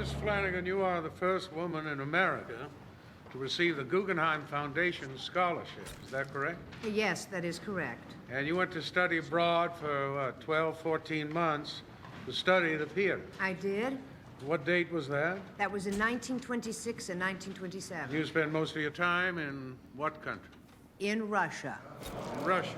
Miss Flanagan, you are the first woman in America to receive the Guggenheim Foundation scholarship. Is that correct? Yes, that is correct. And you went to study abroad for, 12, 14 months to study the theater. I did. What date was that? That was in 1926 and 1927. You spent most of your time in what country? In Russia. In Russia.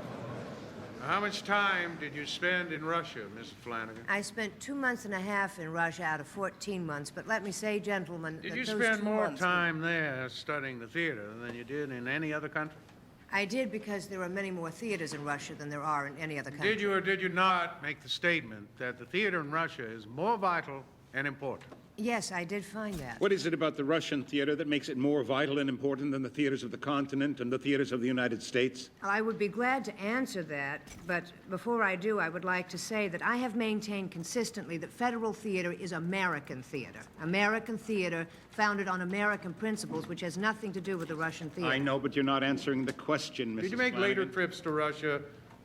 Now, how much time did you spend in Russia, Mrs. Flanagan? I spent 2 months and a half in Russia out of 14 months, but let me say, gentlemen, Did that you those spend 2 more months time there studying the theater than you did in any other country? I did, because there are many more theaters in Russia than there are in any other country. Did you or did you not make the statement that the theater in Russia is more vital and important? Yes, I did find that. What is it about the Russian theater that makes it more vital and important than the theaters of the continent and the theaters of the United States? I would be glad to answer that, but before I do, I would like to say that I have maintained consistently that federal theater is American theater. American theater founded on American principles, which has nothing to do with the Russian theater. I know, but you're not answering the question, Mrs. Did you make Flanagan. later trips to Russia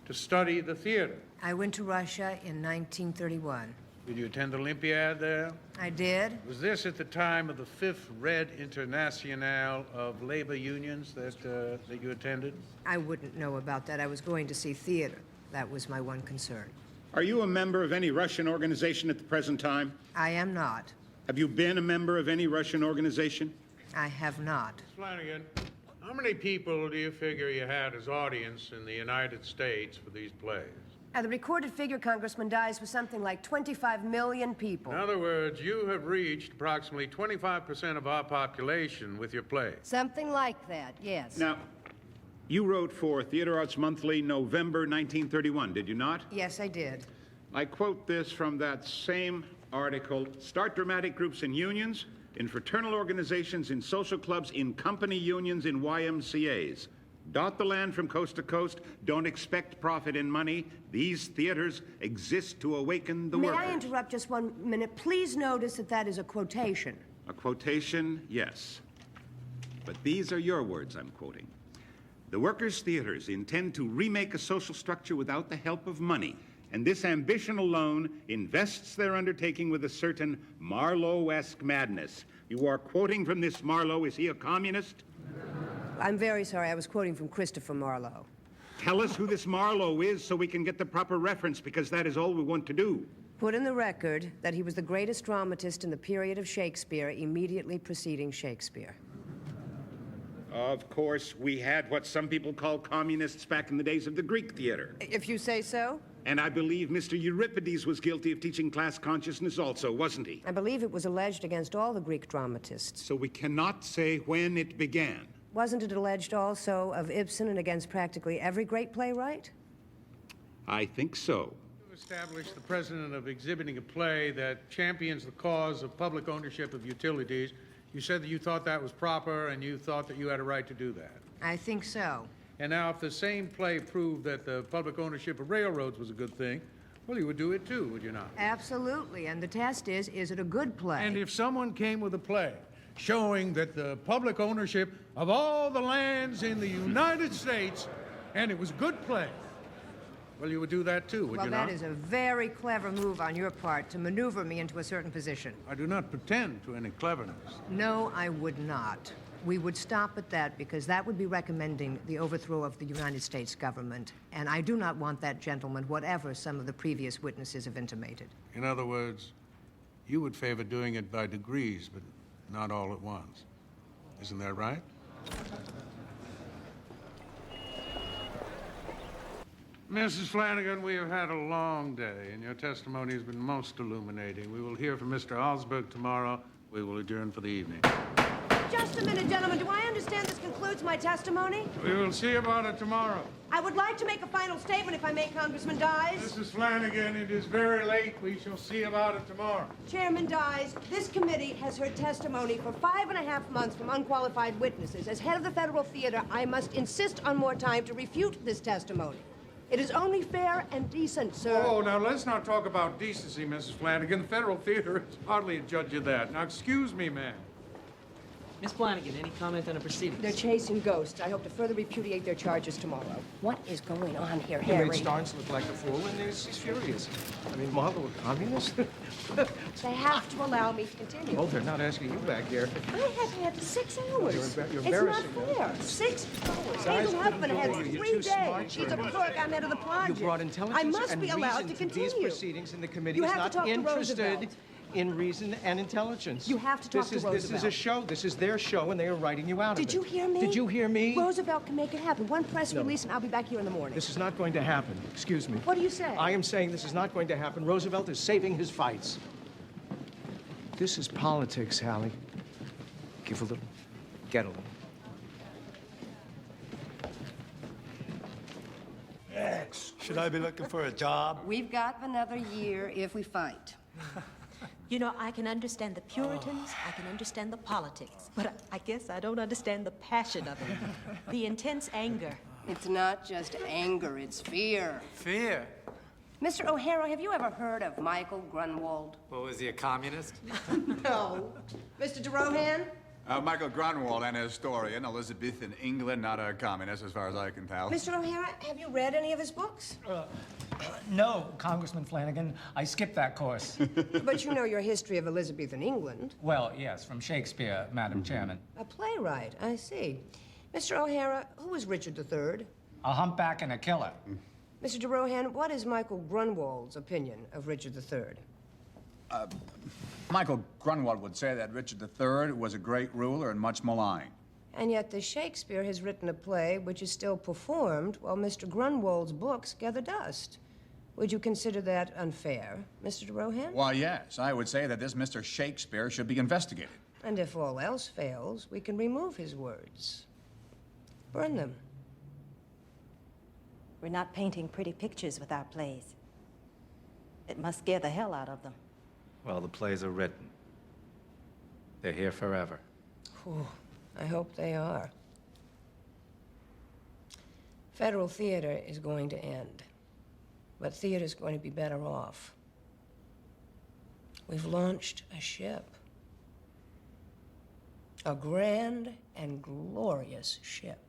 to study the theater? I went to Russia in 1931. Did you attend the Olympiad there? I did. Was this at the time of the Fifth Red Internationale of labor unions that you attended? I wouldn't know about that. I was going to see theater. That was my one concern. Are you a member of any Russian organization at the present time? I am not. Have you been a member of any Russian organization? I have not. Flanagan, how many people do you figure you had as audience in the United States for these plays? The recorded figure, Congressman Dies, was something like 25 million people. In other words, you have reached approximately 25% of our population with your plays. Something like that, yes. Now, you wrote for Theater Arts Monthly November 1931, did you not? Yes, I did. I quote this from that same article. Start dramatic groups in unions, in fraternal organizations, in social clubs, in company unions, in YMCAs. Dot the land from coast to coast. Don't expect profit in money. These theaters exist to awaken the workers. May I interrupt just 1 minute? Please notice that that is a quotation. A quotation, yes. But these are your words I'm quoting. The workers' theaters intend to remake a social structure without the help of money, and this ambition alone invests their undertaking with a certain Marlowe-esque madness. You are quoting from this Marlowe. Is he a communist? I'm very sorry, I was quoting from Christopher Marlowe. Tell us who this Marlowe is so we can get the proper reference, because that is all we want to do. Put in the record that he was the greatest dramatist in the period of Shakespeare, immediately preceding Shakespeare. Of course, we had what some people call communists back in the days of the Greek theater. If you say so. And I believe Mr. Euripides was guilty of teaching class consciousness also, wasn't he? I believe it was alleged against all the Greek dramatists. So we cannot say when it began. Wasn't it alleged also of Ibsen and against practically every great playwright? I think so. You established the precedent of exhibiting a play that champions the cause of public ownership of utilities. You said that you thought that was proper and you thought that you had a right to do that. I think so. And now if the same play proved that the public ownership of railroads was a good thing, well, you would do it too, would you not? Absolutely. And the test is it a good play? And if someone came with a play showing that the public ownership of all the lands in the United States, and it was a good play, well, you would do that too, would Well, you not? that is a very clever move on your part to maneuver me into a certain position. I do not pretend to any cleverness. No, I would not. We would stop at that, because that would be recommending the overthrow of the United States government. And I do not want that, gentlemen, whatever some of the previous witnesses have intimated. In other words, you would favor doing it by degrees, but not all at once. Isn't that right? Mrs. Flanagan, we have had a long day, and your testimony has been most illuminating. We will hear from Mr. Alsberg tomorrow. We will adjourn for the evening. Just a minute, gentlemen. Do I understand this concludes my testimony? We will see about it tomorrow. I would like to make a final statement, if I may, Congressman Dies. Mrs. Flanagan, it is very late. We shall see about it tomorrow. Chairman Dies, this committee has heard testimony for 5.5 months from unqualified witnesses. As head of the Federal Theater, I must insist on more time to refute this testimony. It is only fair and decent, sir. Oh, now let's not talk about decency, Mrs. Flanagan. The Federal Theater is hardly a judge of that. Now, excuse me, ma'am. Miss Flanagan, any comment on the proceedings? They're chasing ghosts. I hope to further repudiate their charges tomorrow. What is going on here, He Harry? made Starnes look like a fool, and he's furious. I mean, Margot, a communist? They have to allow me to continue. Oh, they're not asking you back here. I have had 6 hours. You're It's not embarrassing fair. 6 hours. Guys, Hazel Huffman had you're 3 too days. smart She's for a it. clerk. I'm head of the project. You brought intelligence I must and be allowed to reason to these continue. proceedings, and the committee You is have to not talk to interested Roosevelt. in reason and intelligence. You have to talk to This is Roosevelt. a show. This is their show, and they are writing you out of it. Did you hear me? Did you hear me? Roosevelt can make it happen. One press No. release, and I'll be back here in the morning. This is not going to happen. Excuse me. What do you say? I am saying this is not going to happen. Roosevelt is saving his fights. This is politics, Hallie. Give a little, get a little. Should I be looking for a job? We've got another year if we fight. You know, I can understand the Puritans, I can understand the politics, but I guess I don't understand the passion of it, the intense anger. It's not just anger, it's fear. Fear? Mr. O'Hara, have you ever heard of Michael Grunwald? What, was he a communist? No. Mr. DeRohan? Michael Grunwald, an historian, Elizabethan England, not a communist as far as I can tell. Mr. O'Hara, have you read any of his books? No, Congressman Flanagan. I skipped that course. But you know your history of Elizabethan England. Well, yes, from Shakespeare, Madam Chairman. A playwright, I see. Mr. O'Hara, who was Richard III? A humpback and a killer. Mr. DeRohan, what is Michael Grunwald's opinion of Richard III? Michael Grunwald would say that Richard III was a great ruler and much maligned. And yet the Shakespeare has written a play which is still performed while Mr. Grunwald's books gather dust. Would you consider that unfair, Mr. DeRohan? Why, yes, I would say that this Mr. Shakespeare should be investigated. And if all else fails, we can remove his words. Burn them. We're not painting pretty pictures with our plays. It must scare the hell out of them. Well, the plays are written. They're here forever. Whew, I hope they are. Federal theater is going to end, but theater's going to be better off. We've launched a ship. A grand and glorious ship.